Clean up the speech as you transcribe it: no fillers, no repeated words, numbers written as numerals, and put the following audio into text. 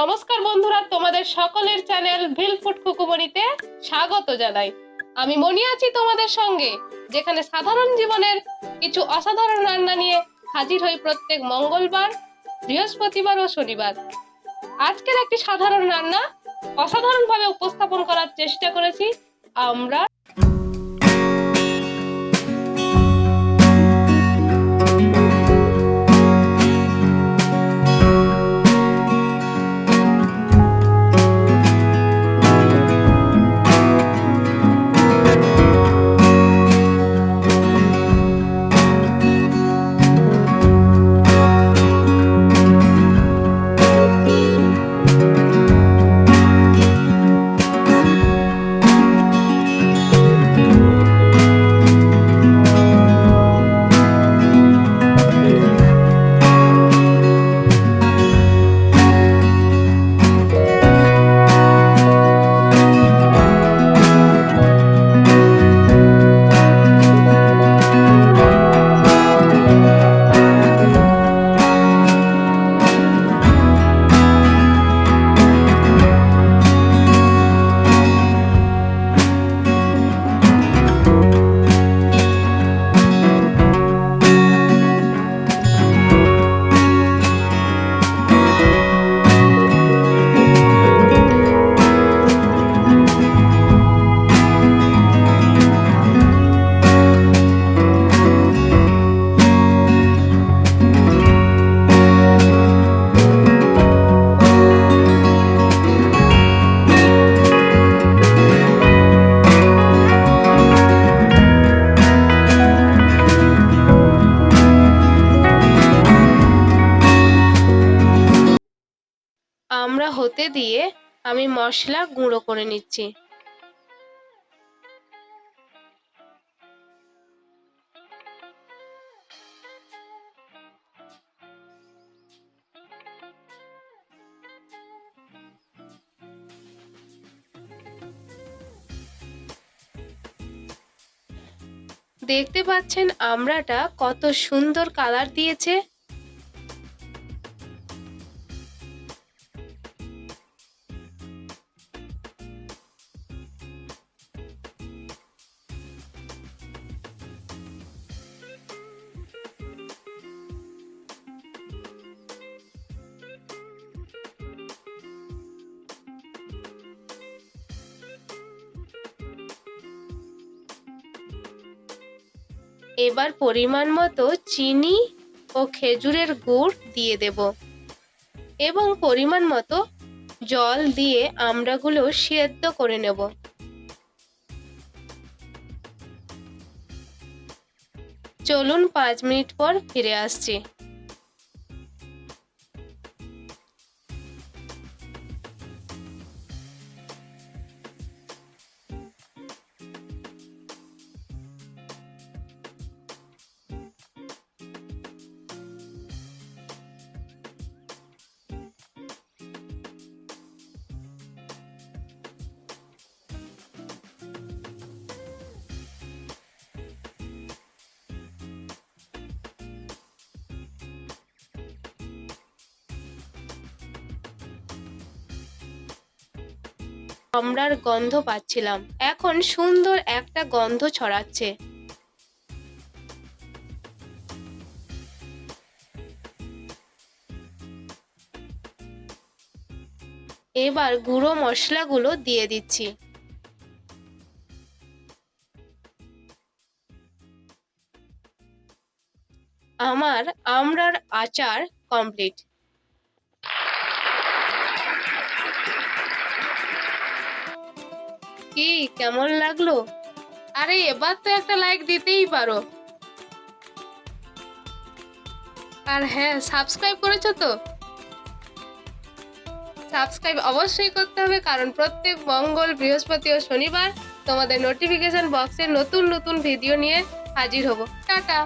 নমস্কার বন্ধুরা, তোমাদের সকলের চ্যানেল ভিল ফুড কুকুমনিতে স্বাগত জানাই। আমি মনি আছি তোমাদের সঙ্গে, যেখানে সাধারণ জীবনের কিছু অসাধারণ রান্না নিয়ে হাজির হই প্রত্যেক মঙ্গলবার, বৃহস্পতিবার ও শনিবার। আজকের একটি সাধারণ রান্না অসাধারণভাবে উপস্থাপন করার চেষ্টা করেছি আমরা। আমরা হতে দিয়ে আমি মশলা গুঁড়ো করে নিচ্ছি। দেখতে পাচ্ছেন আমড়াটা কত সুন্দর কালার দিয়েছে। এবার পরিমাণ মতো চিনি ও খেজুরের গুড় দিয়ে দেব এবং পরিমাণ মতো জল দিয়ে আমড়াগুলো সেদ্ধ করে নেব। চলুন 5 মিনিট পর ফিরে আসছি। আমড়ার গন্ধ পাচ্ছিলাম, এখন সুন্দর একটা গন্ধ ছড়াচ্ছে। এবার গুঁড়ো মশলাগুলো দিয়ে দিচ্ছি। আমার আমড়ার আচার কমপ্লিট। কি কেমন লাগলো? আরে এবার তো একটা লাইক দিতেই পারো। আর হ্যাঁ, সাবস্ক্রাইব করেছো তো? সাবস্ক্রাইব অবশ্যই করতে হবে, কারণ প্রত্যেক মঙ্গল, বৃহস্পতি ও শনিবার তোমাদের নোটিফিকেশন বক্সে নতুন নতুন ভিডিও নিয়ে হাজির হব। টাটা।